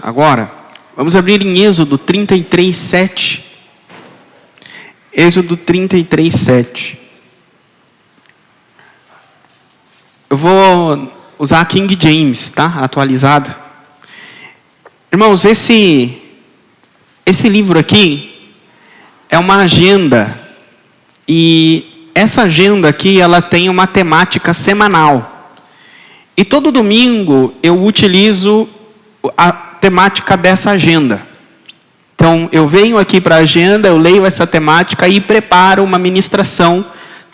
agora. Vamos abrir em Êxodo 33, 7. Êxodo 33, 7. Eu vou usar a King James, tá? Atualizada. Irmãos, esse livro aqui é uma agenda. E essa agenda aqui, ela tem uma temática semanal. E todo domingo eu utilizo a temática dessa agenda. Então, eu venho aqui para a agenda, eu leio essa temática e preparo uma ministração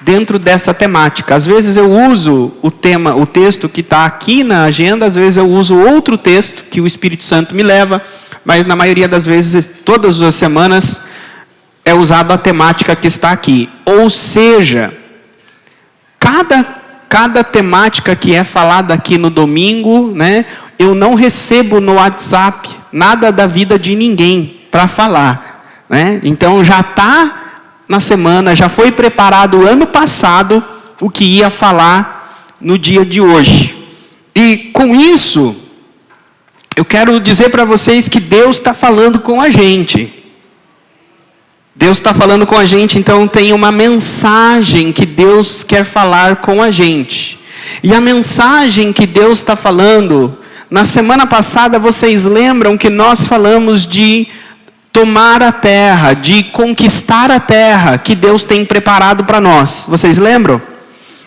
dentro dessa temática. Às vezes eu uso o texto que está aqui na agenda, às vezes eu uso outro texto que o Espírito Santo me leva, mas na maioria das vezes, todas as semanas, é usada a temática que está aqui. Ou seja, cada temática que é falada aqui no domingo, né, eu não recebo no WhatsApp nada da vida de ninguém para falar, né? Então já está na semana, já foi preparado ano passado o que ia falar no dia de hoje. E com isso, eu quero dizer para vocês que Deus está falando com a gente. Deus está falando com a gente, então tem uma mensagem que Deus quer falar com a gente. E a mensagem que Deus está falando, na semana passada vocês lembram que nós falamos de tomar a terra, de conquistar a terra que Deus tem preparado para nós. Vocês lembram?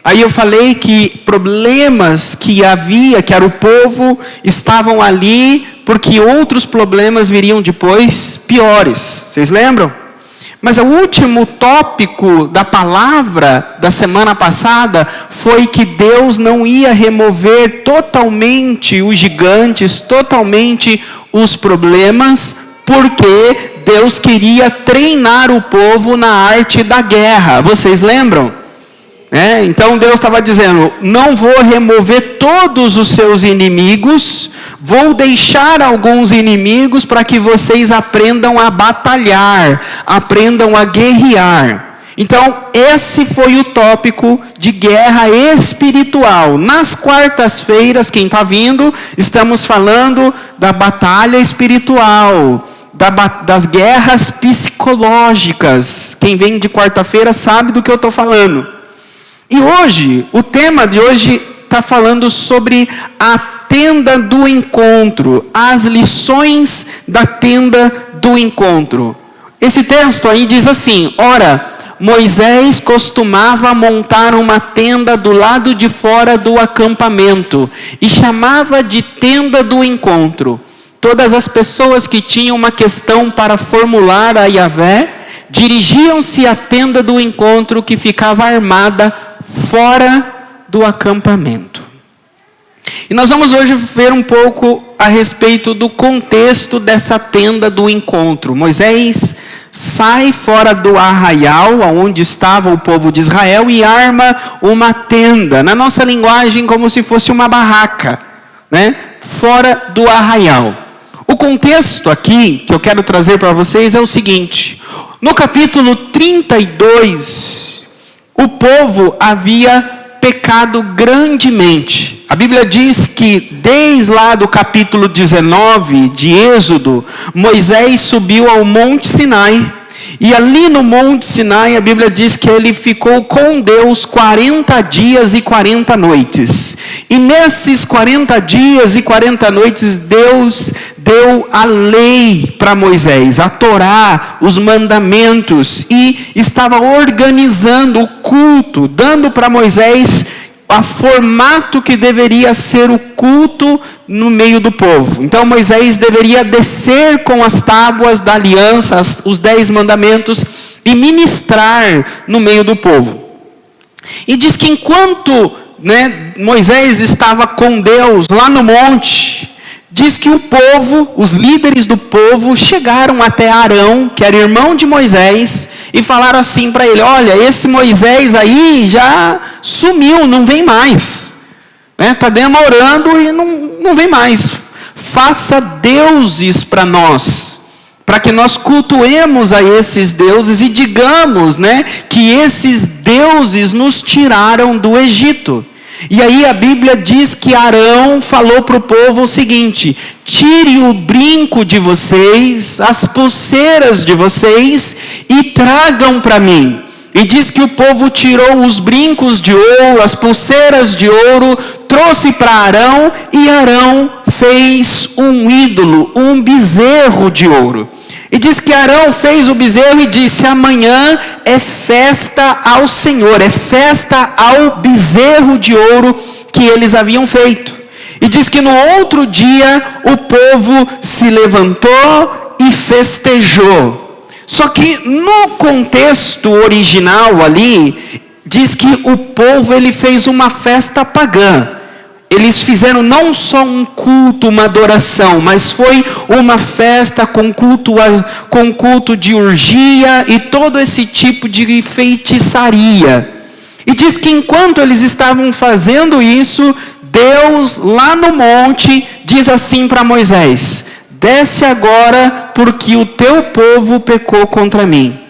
Aí eu falei que problemas que havia, que era o povo, estavam ali porque outros problemas viriam depois piores. Vocês lembram? Mas o último tópico da palavra da semana passada foi que Deus não ia remover totalmente os gigantes, totalmente os problemas, porque Deus queria treinar o povo na arte da guerra. Vocês lembram? Então Deus estava dizendo, não vou remover todos os seus inimigos, vou deixar alguns inimigos para que vocês aprendam a batalhar, aprendam a guerrear. Então esse foi o tópico de guerra espiritual. Nas quartas-feiras, quem está vindo, estamos falando da batalha espiritual, das guerras psicológicas. Quem vem de quarta-feira sabe do que eu estou falando. E hoje, o tema de hoje está falando sobre a tenda do encontro, as lições da tenda do encontro. Esse texto aí diz assim: ora, Moisés costumava montar uma tenda do lado de fora do acampamento e chamava de tenda do encontro. Todas as pessoas que tinham uma questão para formular a Yahvé dirigiam-se à tenda do encontro que ficava armada fora do acampamento. E nós vamos hoje ver um pouco a respeito do contexto dessa tenda do encontro. Moisés sai fora do arraial, onde estava o povo de Israel, e arma uma tenda, na nossa linguagem como se fosse uma barraca, né? Fora do arraial. O contexto aqui, que eu quero trazer para vocês, é o seguinte: no capítulo 32, o povo havia pecado grandemente. A Bíblia diz que desde lá do capítulo 19 de Êxodo, Moisés subiu ao Monte Sinai. E ali no Monte Sinai, a Bíblia diz que ele ficou com Deus 40 dias e 40 noites. E nesses 40 dias e 40 noites, Deus deu a lei para Moisés, a Torá, os mandamentos, e estava organizando o culto, dando para Moisés o formato que deveria ser o culto no meio do povo. Então Moisés deveria descer com as tábuas da aliança, os 10 mandamentos, e ministrar no meio do povo. E diz que enquanto Moisés estava com Deus lá no monte, diz que o povo, os líderes do povo, chegaram até Arão, que era irmão de Moisés, e falaram assim para ele: olha, esse Moisés aí já sumiu, não vem mais. Está demorando e não vem mais. Faça deuses para nós, para que nós cultuemos a esses deuses e digamos que esses deuses nos tiraram do Egito. E aí a Bíblia diz que Arão falou para o povo o seguinte: tire o brinco de vocês, as pulseiras de vocês e tragam para mim. E diz que o povo tirou os brincos de ouro, as pulseiras de ouro, trouxe para Arão, e Arão fez um ídolo, um bezerro de ouro. E diz que Arão fez o bezerro e disse: amanhã é festa ao Senhor, é festa ao bezerro de ouro que eles haviam feito. E diz que no outro dia o povo se levantou e festejou. Só que no contexto original ali, diz que o povo ele fez uma festa pagã. Eles fizeram não só um culto, uma adoração, mas foi uma festa com culto de orgia e todo esse tipo de feitiçaria. E diz que enquanto eles estavam fazendo isso, Deus lá no monte diz assim para Moisés: desce agora, porque o teu povo pecou contra mim.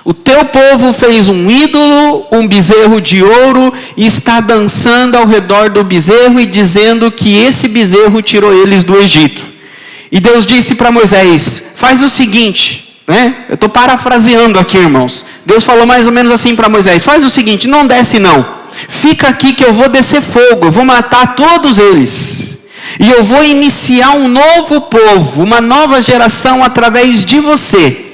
O teu povo fez um ídolo, um bezerro de ouro, e está dançando ao redor do bezerro e dizendo que esse bezerro tirou eles do Egito. E Deus disse para Moisés: faz o seguinte, né? Eu estou parafraseando aqui, irmãos. Deus falou mais ou menos assim para Moisés: faz o seguinte, não desce não. Fica aqui que eu vou descer fogo, eu vou matar todos eles. E eu vou iniciar um novo povo, uma nova geração através de você.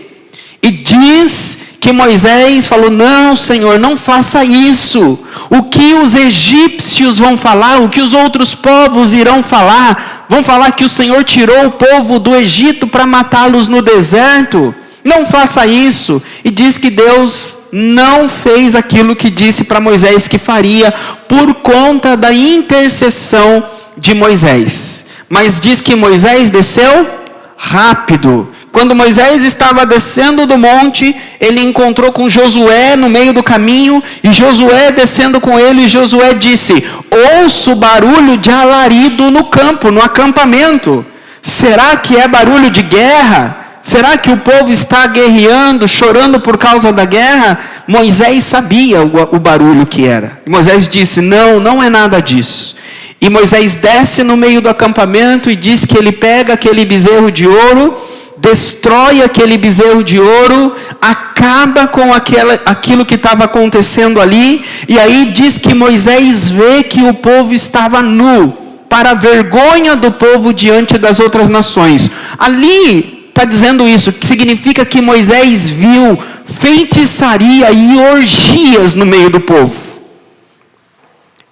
E diz que Moisés falou: não, Senhor, não faça isso. O que os egípcios vão falar, o que os outros povos irão falar, vão falar que o Senhor tirou o povo do Egito para matá-los no deserto. Não faça isso. E diz que Deus não fez aquilo que disse para Moisés que faria, por conta da intercessão de Moisés. Mas diz que Moisés desceu rápido. Quando Moisés estava descendo do monte, ele encontrou com Josué no meio do caminho, e Josué descendo com ele, e Josué disse: ouço barulho de alarido no campo, no acampamento. Será que é barulho de guerra? Será que o povo está guerreando, chorando por causa da guerra? Moisés sabia o barulho que era. E Moisés disse: não, não é nada disso. E Moisés desce no meio do acampamento e diz que ele pega aquele bezerro de ouro, destrói aquele bezerro de ouro, acaba com aquilo que estava acontecendo ali, e aí diz que Moisés vê que o povo estava nu, para a vergonha do povo diante das outras nações. Ali está dizendo isso, que significa que Moisés viu feitiçaria e orgias no meio do povo.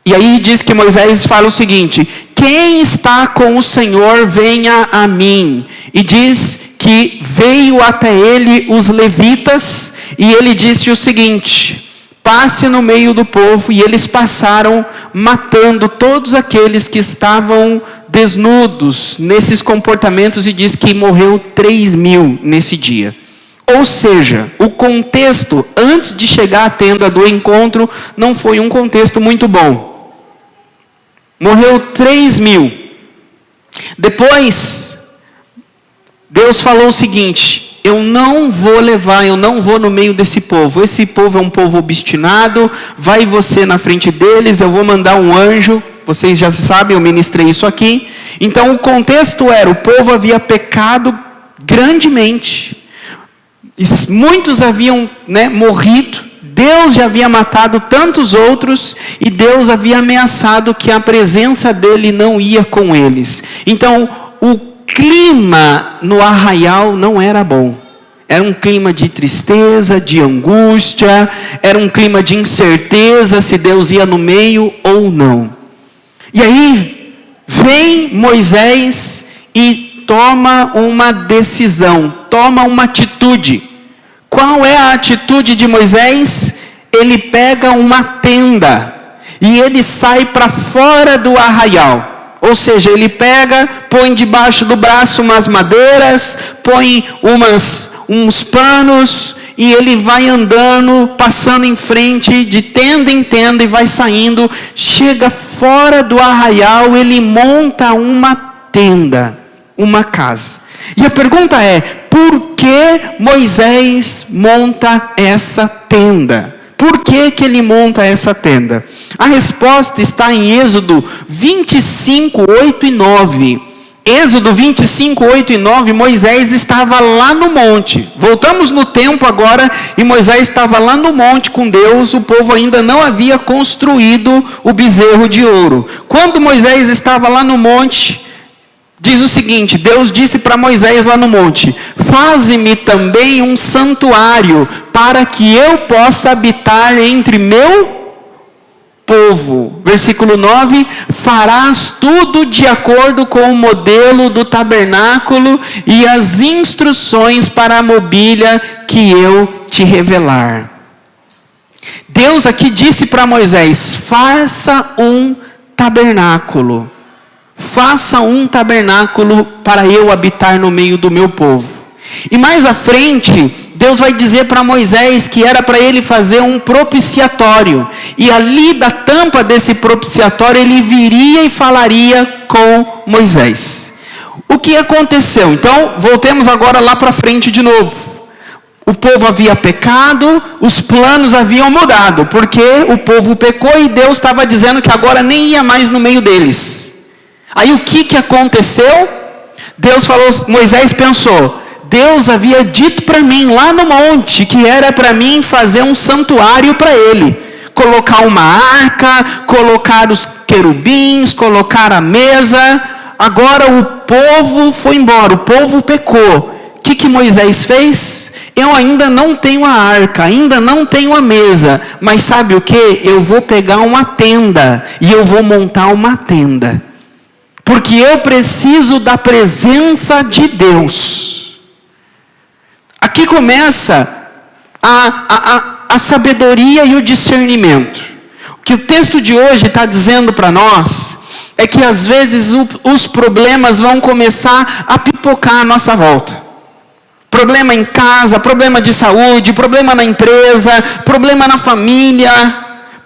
E aí diz que Moisés fala o seguinte: quem está com o Senhor, venha a mim. E diz que veio até ele os levitas, e ele disse o seguinte: passe no meio do povo. E eles passaram, matando todos aqueles que estavam desnudos nesses comportamentos, e diz que morreu 3.000 nesse dia. Ou seja, o contexto antes de chegar à tenda do encontro não foi um contexto muito bom. Morreu 3.000. Depois, Deus falou o seguinte: eu não vou no meio desse povo. Esse povo é um povo obstinado, vai você na frente deles, eu vou mandar um anjo. Vocês já sabem, eu ministrei isso aqui. Então o contexto era: o povo havia pecado grandemente. Muitos haviam morrido. Deus já havia matado tantos outros, e Deus havia ameaçado que a presença dele não ia com eles. Então, o clima no arraial não era bom. Era um clima de tristeza, de angústia, era um clima de incerteza se Deus ia no meio ou não. E aí, vem Moisés e toma uma decisão, toma uma atitude. Qual é a atitude de Moisés? Ele pega uma tenda e ele sai para fora do arraial. Ou seja, ele pega, põe debaixo do braço umas madeiras, põe uns panos, e ele vai andando, passando em frente de tenda em tenda, e vai saindo. Chega fora do arraial, ele monta uma tenda, uma casa. E a pergunta é: por que Moisés monta essa tenda? Por que que ele monta essa tenda? A resposta está em Êxodo 25, 8 e 9. Êxodo 25, 8 e 9, Moisés estava lá no monte. Voltamos no tempo agora, e Moisés estava lá no monte com Deus. O povo ainda não havia construído o bezerro de ouro. Quando Moisés estava lá no monte, diz o seguinte: Deus disse para Moisés lá no monte: faze-me também um santuário, para que eu possa habitar entre meu povo. Versículo 9: farás tudo de acordo com o modelo do tabernáculo e as instruções para a mobília que eu te revelar. Deus aqui disse para Moisés: faça um tabernáculo. Faça um tabernáculo para eu habitar no meio do meu povo. E mais à frente, Deus vai dizer para Moisés que era para ele fazer um propiciatório. E ali da tampa desse propiciatório ele viria e falaria com Moisés. O que aconteceu? Então, voltemos agora lá para frente de novo. O povo havia pecado, os planos haviam mudado, porque o povo pecou e Deus estava dizendo que agora nem ia mais no meio deles. Aí o que aconteceu? Deus falou, Moisés pensou, Deus havia dito para mim lá no monte que era para mim fazer um santuário para ele. Colocar uma arca, colocar os querubins, colocar a mesa. Agora o povo foi embora, o povo pecou. O que Moisés fez? Eu ainda não tenho a arca, ainda não tenho a mesa. Mas sabe o que? Eu vou pegar uma tenda e eu vou montar uma tenda. Porque eu preciso da presença de Deus. Aqui começa a sabedoria e o discernimento. O que o texto de hoje está dizendo para nós é que às vezes os problemas vão começar a pipocar à nossa volta. Problema em casa, problema de saúde, problema na empresa, problema na família.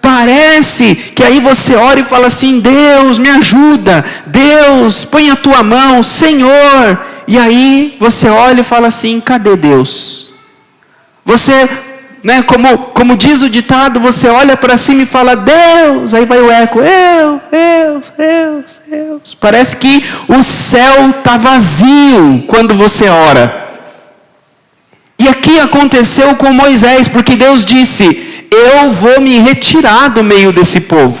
Parece que aí você ora e fala assim: Deus, me ajuda. Deus, põe a tua mão, Senhor. E aí você olha e fala assim: cadê Deus? Você, como diz o ditado, você olha para cima e fala: Deus. Aí vai o eco: Deus. Parece que o céu está vazio quando você ora. E aqui aconteceu com Moisés, porque Deus disse: eu vou me retirar do meio desse povo.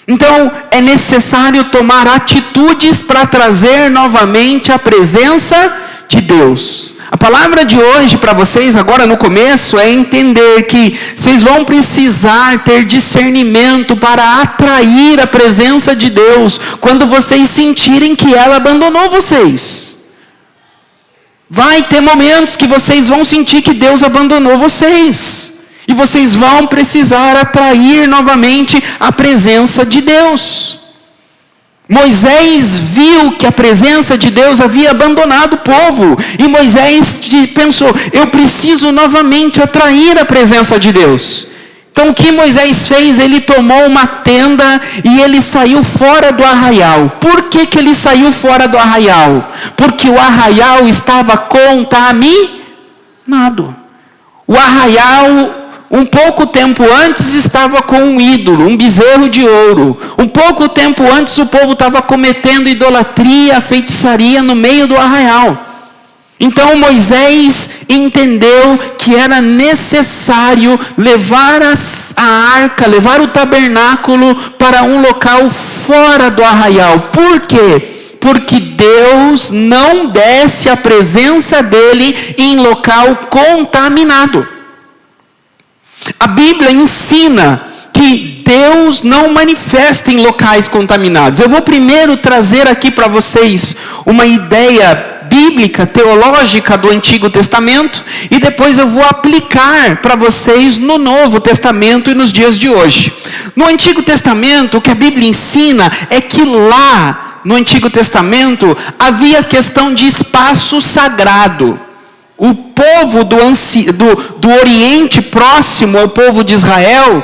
Então é necessário tomar atitudes para trazer novamente a presença de Deus. A palavra de hoje para vocês agora no começo é entender que vocês vão precisar ter discernimento para atrair a presença de Deus quando vocês sentirem que ela abandonou vocês. Vai ter momentos que vocês vão sentir que Deus abandonou vocês. E vocês vão precisar atrair novamente a presença de Deus. Moisés viu que a presença de Deus havia abandonado o povo. E Moisés pensou: eu preciso novamente atrair a presença de Deus. Então o que Moisés fez? Ele tomou uma tenda e ele saiu fora do arraial. Por que ele saiu fora do arraial? Porque o arraial estava contaminado. O arraial, um pouco tempo antes, estava com um ídolo, um bezerro de ouro. Um pouco tempo antes o povo estava cometendo idolatria, feitiçaria no meio do arraial. Então Moisés entendeu que era necessário levar a arca, levar o tabernáculo para um local fora do arraial. Por quê? Porque Deus não desce a presença dele em local contaminado. A Bíblia ensina que Deus não manifesta em locais contaminados. Eu vou primeiro trazer aqui para vocês uma ideia bíblica, teológica do Antigo Testamento, e depois eu vou aplicar para vocês no Novo Testamento e nos dias de hoje. No Antigo Testamento, o que a Bíblia ensina é que lá, no Antigo Testamento, havia questão de espaço sagrado. O povo do Oriente Próximo ao povo de Israel,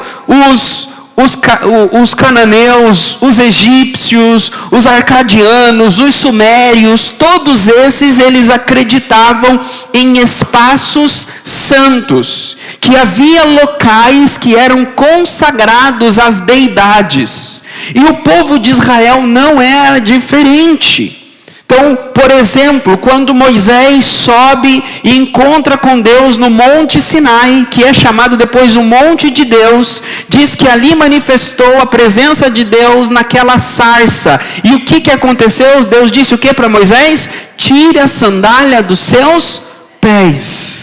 os cananeus, os egípcios, os arcadianos, os sumérios, todos esses eles acreditavam em espaços santos, que havia locais que eram consagrados às deidades. E o povo de Israel não era diferente. Então, por exemplo, quando Moisés sobe e encontra com Deus no Monte Sinai, que é chamado depois o Monte de Deus, diz que ali manifestou a presença de Deus naquela sarça. E o que aconteceu? Deus disse o que para Moisés? Tire a sandália dos seus pés.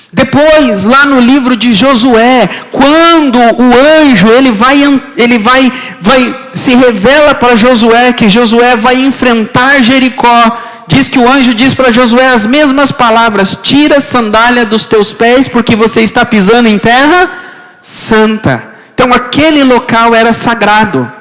Depois, lá no livro de Josué, quando o anjo se revela para Josué, que Josué vai enfrentar Jericó, diz que o anjo diz para Josué as mesmas palavras: tira a sandália dos teus pés, porque você está pisando em terra santa. Então aquele local era sagrado.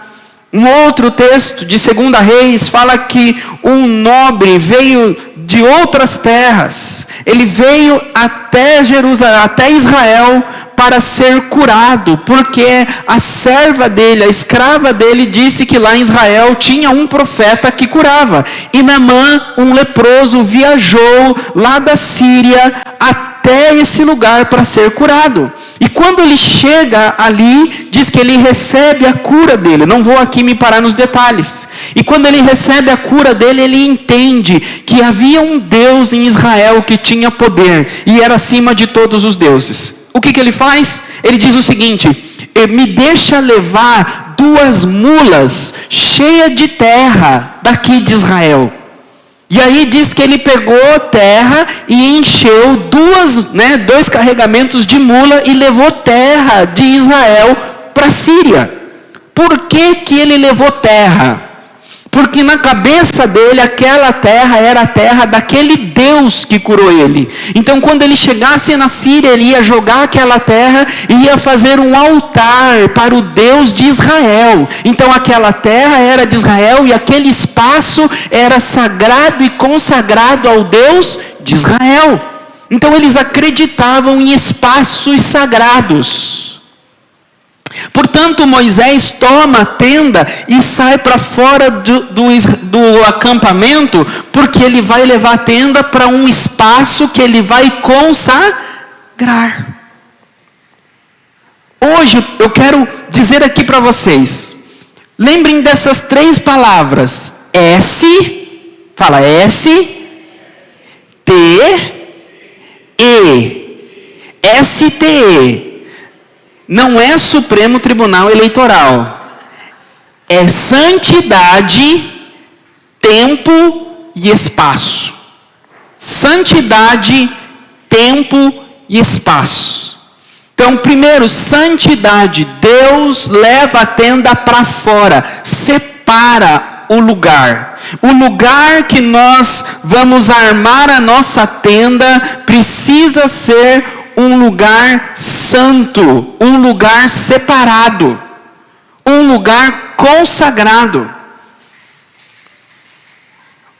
Um outro texto de 2 Reis fala que um nobre veio de outras terras. Ele veio até Jerusalém, até Israel, para ser curado, porque a serva dele, a escrava dele, disse que lá em Israel tinha um profeta que curava. E Naamã, um leproso, viajou lá da Síria até esse lugar para ser curado. E quando ele chega ali, diz que ele recebe a cura dele. Não vou aqui me parar nos detalhes. E quando ele recebe a cura dele, ele entende que havia um Deus em Israel que tinha poder e era acima de todos os deuses. O que ele faz? Ele diz o seguinte: me deixa levar 2 mulas cheias de terra daqui de Israel. E aí diz que ele pegou terra e encheu 2 carregamentos de mula e levou terra de Israel para a Síria. Por que ele levou terra? Porque na cabeça dele aquela terra era a terra daquele Deus que curou ele. Então quando ele chegasse na Síria, ele ia jogar aquela terra e ia fazer um altar para o Deus de Israel. Então aquela terra era de Israel e aquele espaço era sagrado e consagrado ao Deus de Israel. Então eles acreditavam em espaços sagrados. Portanto, Moisés toma a tenda e sai para fora do acampamento, porque ele vai levar a tenda para um espaço que ele vai consagrar. Hoje eu quero dizer aqui para vocês, lembrem dessas 3 palavras: fala STE. Não é Supremo Tribunal Eleitoral. É santidade, tempo e espaço. Santidade, tempo e espaço. Então, primeiro, santidade. Deus leva a tenda para fora. Separa o lugar. O lugar que nós vamos armar a nossa tenda precisa ser um lugar santo, um lugar separado, um lugar consagrado.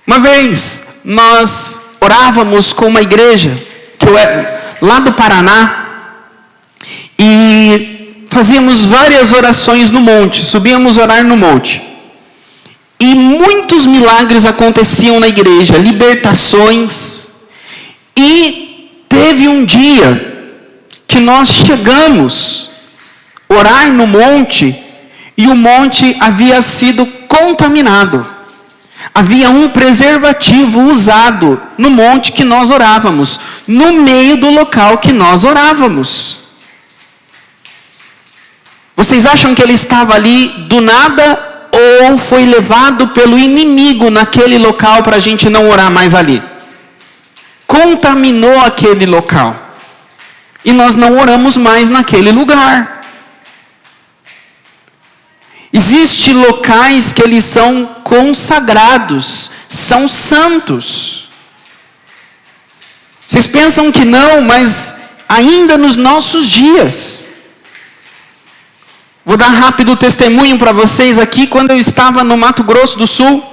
Uma vez nós orávamos com uma igreja lá do Paraná e fazíamos várias orações no monte, subíamos orar no monte. E muitos milagres aconteciam na igreja, libertações. E teve um dia que nós chegamos a orar no monte e o monte havia sido contaminado. Havia um preservativo usado no monte que nós orávamos, no meio do local que nós orávamos. Vocês acham que ele estava ali do nada ou foi levado pelo inimigo naquele local para a gente não orar mais ali? Contaminou aquele local. E nós não oramos mais naquele lugar. Existem locais que eles são consagrados, são santos. Vocês pensam que não, mas ainda nos nossos dias. Vou dar rápido testemunho para vocês aqui. Quando eu estava no Mato Grosso do Sul,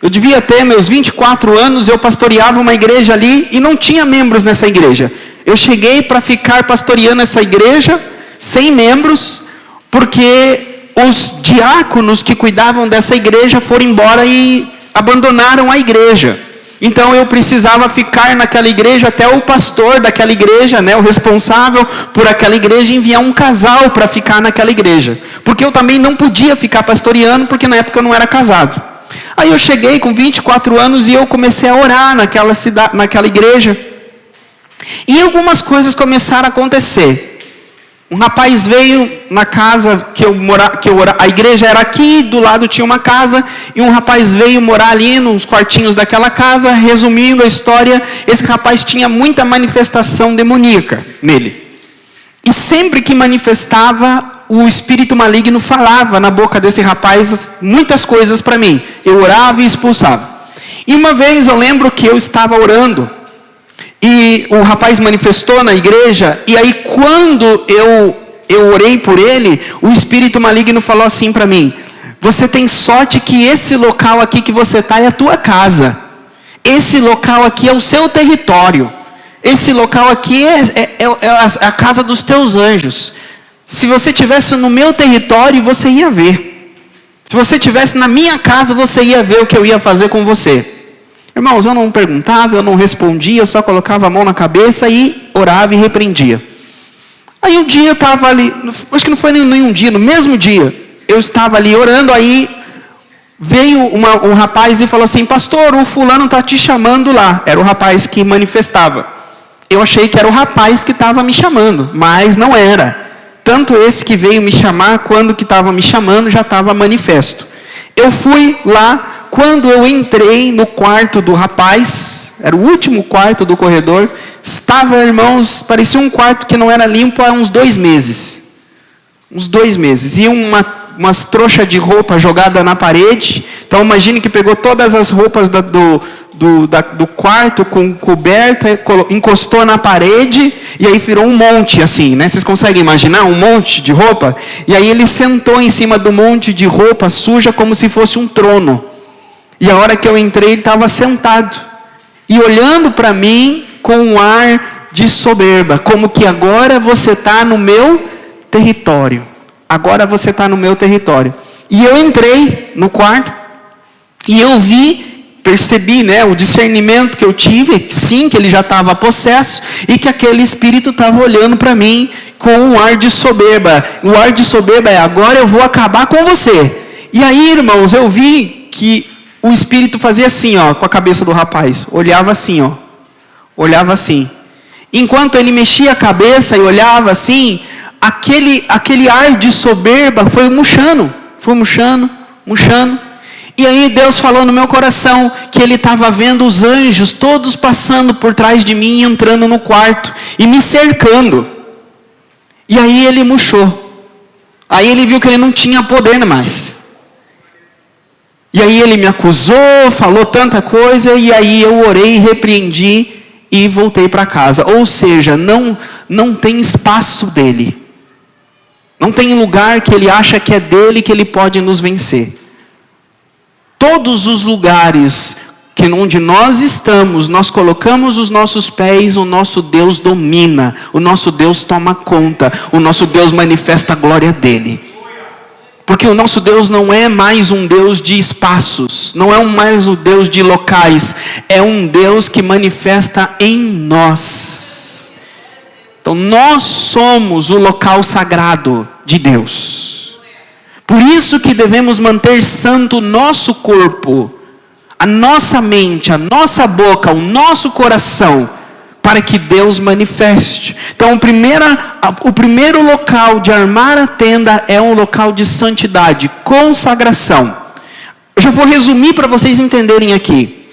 eu devia ter meus 24 anos, eu pastoreava uma igreja ali e não tinha membros nessa igreja. Eu cheguei para ficar pastoreando essa igreja, sem membros, porque os diáconos que cuidavam dessa igreja foram embora e abandonaram a igreja. Então eu precisava ficar naquela igreja até o pastor daquela igreja, né, o responsável por aquela igreja, enviar um casal para ficar naquela igreja. Porque eu também não podia ficar pastoreando, porque na época eu não era casado. Aí eu cheguei com 24 anos e eu comecei a orar naquela igreja. E algumas coisas começaram a acontecer. Um rapaz veio na casa a igreja era aqui, do lado tinha uma casa, e um rapaz veio morar ali nos quartinhos daquela casa. Resumindo a história, esse rapaz tinha muita manifestação demoníaca nele. E sempre que manifestava, o espírito maligno falava na boca desse rapaz muitas coisas para mim. Eu orava e expulsava. E uma vez eu lembro que eu estava orando, e o rapaz manifestou na igreja, e aí quando eu orei por ele, o espírito maligno falou assim para mim: você tem sorte que esse local aqui que você está é a tua casa. Esse local aqui é o seu território. Esse local aqui é a casa dos teus anjos. Se você estivesse no meu território, você ia ver. Se você estivesse na minha casa, você ia ver o que eu ia fazer com você. Irmãos, eu não perguntava, eu não respondia, eu só colocava a mão na cabeça e orava e repreendia. Aí um dia eu estava ali, acho que não foi nenhum dia, no mesmo dia, eu estava ali orando, aí veio um rapaz e falou assim: pastor, o fulano está te chamando lá. Era o rapaz que manifestava. Eu achei que era o rapaz que estava me chamando, mas não era. Tanto esse que veio me chamar, quando que estava me chamando, já estava manifesto. Eu fui lá. Quando eu entrei no quarto do rapaz, era o último quarto do corredor, estava, irmãos, parecia um quarto que não era limpo há uns 2 meses. Uns 2 meses. E umas trouxas de roupa jogada na parede. Então imagine que pegou todas as roupas do quarto com coberta, encostou na parede, e aí virou um monte assim, né? Vocês conseguem imaginar um monte de roupa? E aí ele sentou em cima do monte de roupa suja como se fosse um trono. E a hora que eu entrei, ele estava sentado e olhando para mim com um ar de soberba, como que agora você está no meu território. Agora você está no meu território. E eu entrei no quarto e eu percebi, né, o discernimento que eu tive, sim, que ele já estava possesso e que aquele espírito estava olhando para mim com um ar de soberba. O ar de soberba é: agora eu vou acabar com você. E aí, irmãos, eu vi que o espírito fazia assim, ó, com a cabeça do rapaz. Olhava assim, ó. Olhava assim. Enquanto ele mexia a cabeça e olhava assim, aquele ar de soberba foi murchando. Foi murchando, murchando. E aí Deus falou no meu coração que Ele estava vendo os anjos todos passando por trás de mim, entrando no quarto e me cercando. E aí Ele murchou. Aí Ele viu que Ele não tinha poder mais. E aí ele me acusou, falou tanta coisa, e aí eu orei, repreendi e voltei para casa. Ou seja, não tem espaço dele. Não tem lugar que ele acha que é dele, que ele pode nos vencer. Todos os lugares onde nós estamos, nós colocamos os nossos pés, o nosso Deus domina, o nosso Deus toma conta, o nosso Deus manifesta a glória dele. Porque o nosso Deus não é mais um Deus de espaços, não é mais um Deus de locais, é um Deus que manifesta em nós. Então nós somos o local sagrado de Deus. Por isso que devemos manter santo o nosso corpo, a nossa mente, a nossa boca, o nosso coração, para que Deus manifeste. Então o primeiro local de armar a tenda é um local de santidade, consagração. Eu já vou resumir para vocês entenderem aqui.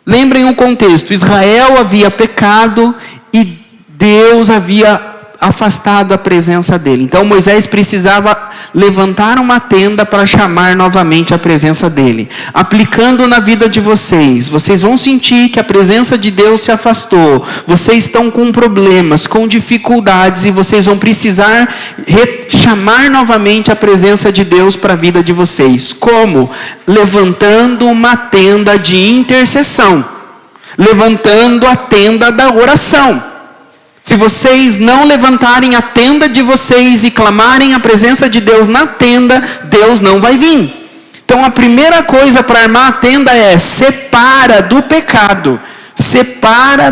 Lembrem o contexto: Israel havia pecado e Deus havia afastado a presença dele. Então Moisés precisava levantar uma tenda para chamar novamente a presença dele. Aplicando na vida de vocês, vocês vão sentir que a presença de Deus se afastou. Vocês estão com problemas, com dificuldades, e vocês vão precisar chamar novamente a presença de Deus para a vida de vocês. Como? Levantando uma tenda de intercessão. Levantando a tenda da oração. Se vocês não levantarem a tenda de vocês e clamarem a presença de Deus na tenda, Deus não vai vir. Então a primeira coisa para armar a tenda é: separa do pecado, separa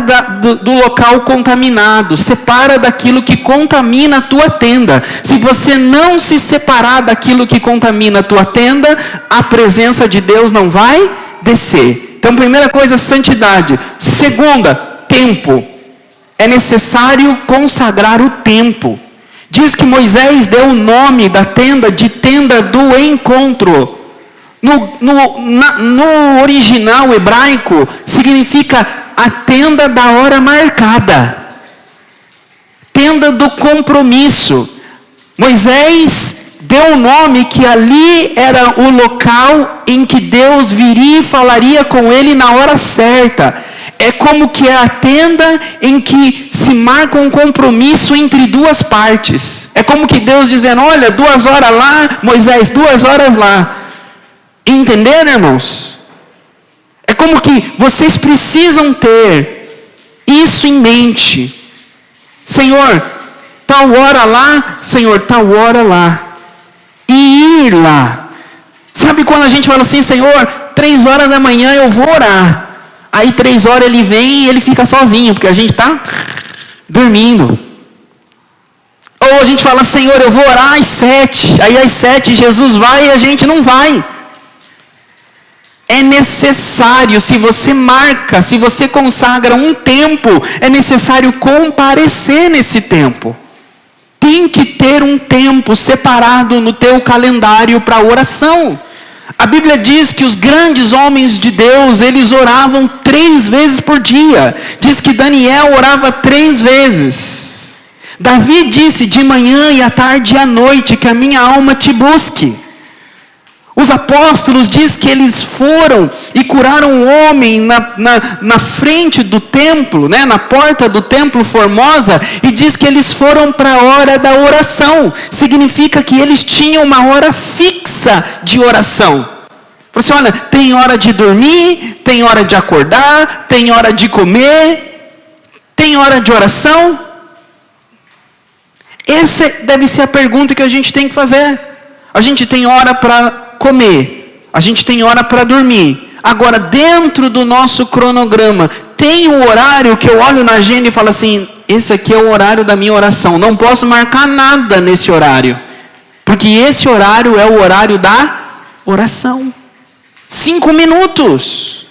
do local contaminado, separa daquilo que contamina a tua tenda. Se você não se separar daquilo que contamina a tua tenda, a presença de Deus não vai descer. Então primeira coisa, santidade. Segunda, tempo. É necessário consagrar o tempo. Diz que Moisés deu o nome da tenda de tenda do encontro. No original hebraico, significa a tenda da hora marcada. Tenda do compromisso. Moisés deu o nome que ali era o local em que Deus viria e falaria com ele na hora certa. É como que é a tenda em que se marca um compromisso entre duas partes. É como que Deus dizendo: olha, 2 horas lá, Moisés, 2 horas lá. Entenderam, irmãos? É como que vocês precisam ter isso em mente. Senhor, tal hora lá, Senhor, tal hora lá. E ir lá. Sabe quando a gente fala assim: Senhor, 3 horas da manhã eu vou orar. Aí 3 horas ele vem e ele fica sozinho, porque a gente está dormindo. Ou a gente fala: Senhor, eu vou orar às 7. Aí às 7 Jesus vai e a gente não vai. É necessário, se você marca, se você consagra um tempo, é necessário comparecer nesse tempo. Tem que ter um tempo separado no teu calendário para oração. A Bíblia diz que os grandes homens de Deus, eles oravam 3 vezes por dia. Diz que Daniel orava 3 vezes. Davi disse: de manhã e à tarde e à noite, que a minha alma te busque. Os apóstolos diz que eles foram e curaram um homem na frente do templo, né, na porta do templo Formosa, e diz que eles foram para a hora da oração. Significa que eles tinham uma hora fixa de oração. Você olha, tem hora de dormir, tem hora de acordar, tem hora de comer, tem hora de oração. Essa deve ser a pergunta que a gente tem que fazer. A gente tem hora para comer, a gente tem hora para dormir. Agora, dentro do nosso cronograma, tem um horário que eu olho na agenda e falo assim: esse aqui é o horário da minha oração. Não posso marcar nada nesse horário, porque esse horário é o horário da oração. 5 minutos.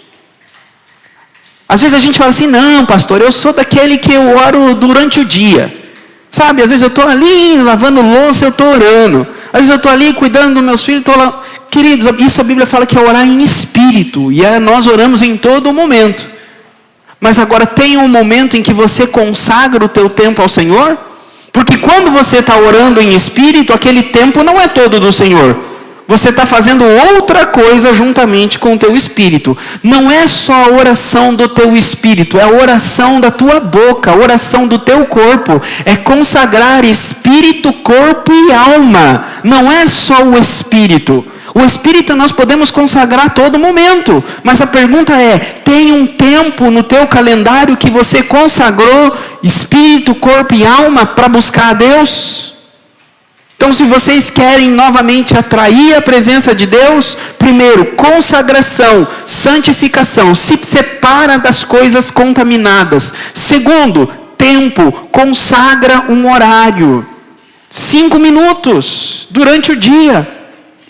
Às vezes a gente fala assim: não, pastor, eu sou daquele que eu oro durante o dia. Sabe, às vezes eu estou ali lavando louça, eu estou orando. Às vezes eu estou ali cuidando dos meus filhos, estou lá. Queridos, isso a Bíblia fala que é orar em espírito. E nós oramos em todo momento. Mas agora tem um momento em que você consagra o teu tempo ao Senhor. Porque quando você está orando em espírito, aquele tempo não é todo do Senhor. Você está fazendo outra coisa juntamente com o teu espírito. Não é só a oração do teu espírito, é a oração da tua boca, a oração do teu corpo. É consagrar espírito, corpo e alma. Não é só o espírito. O espírito nós podemos consagrar a todo momento. Mas a pergunta é: tem um tempo no teu calendário que você consagrou espírito, corpo e alma para buscar a Deus? Então, se vocês querem novamente atrair a presença de Deus, primeiro, consagração, santificação, se separa das coisas contaminadas. Segundo, tempo, consagra um horário. 5 minutos durante o dia.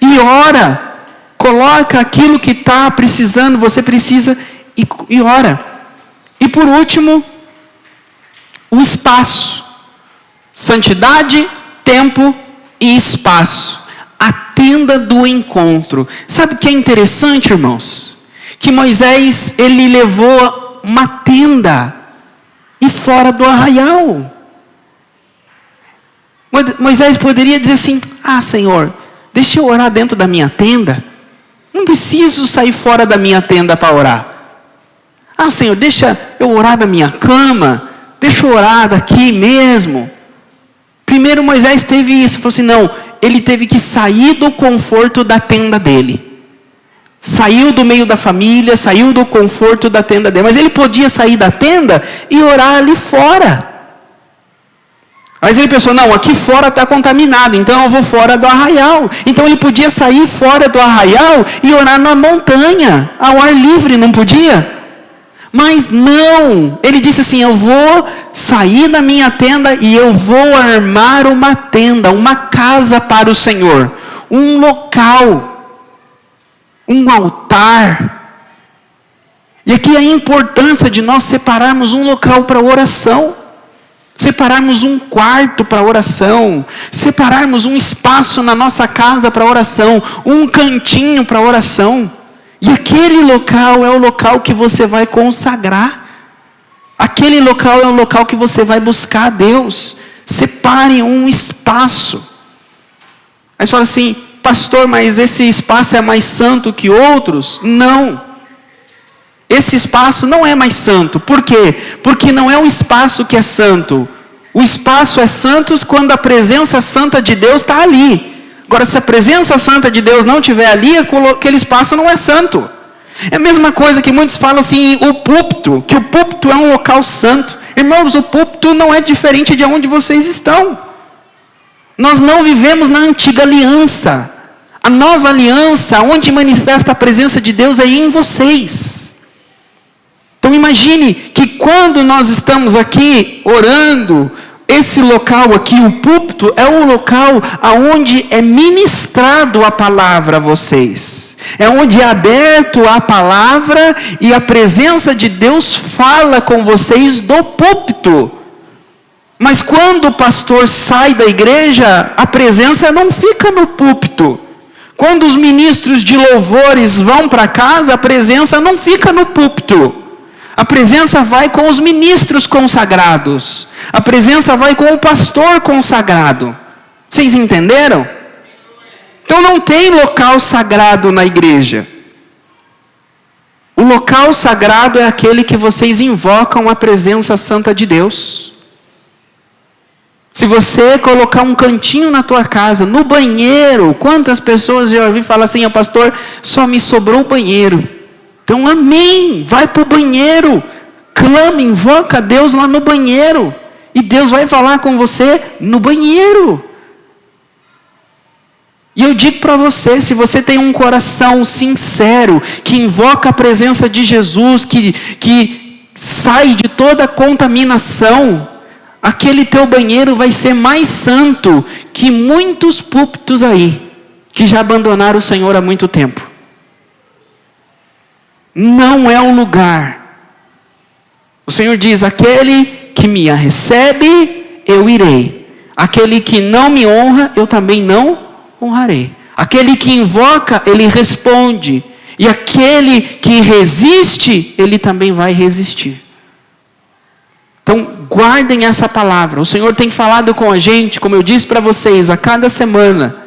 E ora. Coloca aquilo que está precisando, você precisa, e ora. E por último, o espaço. Santidade, tempo e espaço. A tenda do encontro. Sabe o que é interessante, irmãos? Que Moisés, ele levou uma tenda e fora do arraial. Moisés poderia dizer assim: ah, Senhor, deixa eu orar dentro da minha tenda. Não preciso sair fora da minha tenda para orar. Ah, Senhor, deixa eu orar da minha cama. Deixa eu orar daqui mesmo. Primeiro Moisés teve isso, falou assim: não, ele teve que sair do conforto da tenda dele. Saiu do meio da família, saiu do conforto da tenda dele. Mas ele podia sair da tenda e orar ali fora. Mas ele pensou, não, aqui fora está contaminado, então eu vou fora do arraial. Então ele podia sair fora do arraial e orar na montanha, ao ar livre, não podia? Mas não, ele disse assim, eu vou sair da minha tenda e eu vou armar uma tenda, uma casa para o Senhor, um local, um altar. E aqui a importância de nós separarmos um local para oração. Separarmos um quarto para oração, separarmos um espaço na nossa casa para oração, um cantinho para oração. E aquele local é o local que você vai consagrar. Aquele local é o local que você vai buscar a Deus. Separe um espaço. Aí você fala assim, pastor, mas esse espaço é mais santo que outros? Não. Esse espaço não é mais santo. Por quê? Porque não é um espaço que é santo. O espaço é santo quando a presença santa de Deus está ali. Agora, se a presença santa de Deus não estiver ali, aquele espaço não é santo. É a mesma coisa que muitos falam assim, o púlpito, que o púlpito é um local santo. Irmãos, o púlpito não é diferente de onde vocês estão. Nós não vivemos na antiga aliança. A nova aliança, onde manifesta a presença de Deus, é em vocês. Então imagine que quando nós estamos aqui orando, esse local aqui, o púlpito, é o local aonde é ministrado a palavra a vocês. É onde é aberto a palavra e a presença de Deus fala com vocês do púlpito. Mas quando o pastor sai da igreja, a presença não fica no púlpito. Quando os ministros de louvores vão para casa, a presença não fica no púlpito. A presença vai com os ministros consagrados. A presença vai com o pastor consagrado. Vocês entenderam? Então não tem local sagrado na igreja. O local sagrado é aquele que vocês invocam a presença santa de Deus. Se você colocar um cantinho na tua casa, no banheiro, quantas pessoas já ouvi falar assim, pastor, só me sobrou o banheiro. Então, amém, vai para o banheiro, clama, invoca a Deus lá no banheiro, e Deus vai falar com você no banheiro. E eu digo para você, se você tem um coração sincero, que invoca a presença de Jesus, que sai de toda contaminação, aquele teu banheiro vai ser mais santo que muitos púlpitos aí, que já abandonaram o Senhor há muito tempo. Não é um lugar. O Senhor diz, aquele que me recebe, eu irei. Aquele que não me honra, eu também não honrarei. Aquele que invoca, ele responde. E aquele que resiste, ele também vai resistir. Então, guardem essa palavra. O Senhor tem falado com a gente, como eu disse para vocês, a cada semana.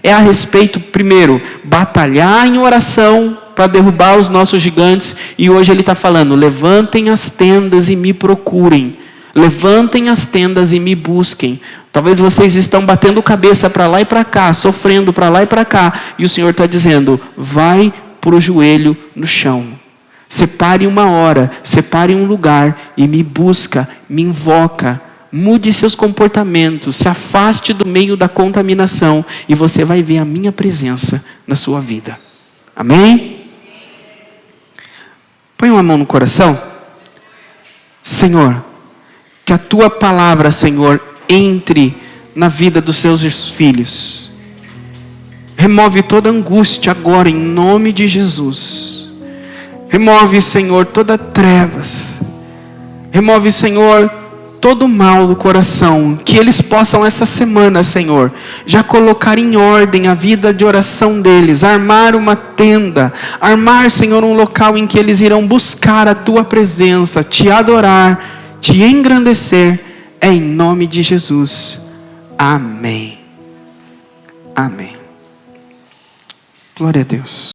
É a respeito, primeiro, batalhar em oração para derrubar os nossos gigantes. E hoje Ele está falando, levantem as tendas e me procurem. Levantem as tendas e me busquem. Talvez vocês estão batendo cabeça para lá e para cá, sofrendo para lá e para cá. E o Senhor está dizendo, vai para o joelho no chão. Separe uma hora, separe um lugar e me busca, me invoca. Mude seus comportamentos, se afaste do meio da contaminação e você vai ver a minha presença na sua vida. Amém? Põe uma mão no coração. Senhor, que a tua palavra, Senhor, entre na vida dos seus filhos. Remove toda angústia agora em nome de Jesus. Remove, Senhor, toda trevas. Remove, Senhor, todo mal do coração, que eles possam essa semana, Senhor, já colocar em ordem a vida de oração deles, armar uma tenda, armar, Senhor, um local em que eles irão buscar a Tua presença, Te adorar, Te engrandecer, é em nome de Jesus. Amém. Amém. Glória a Deus.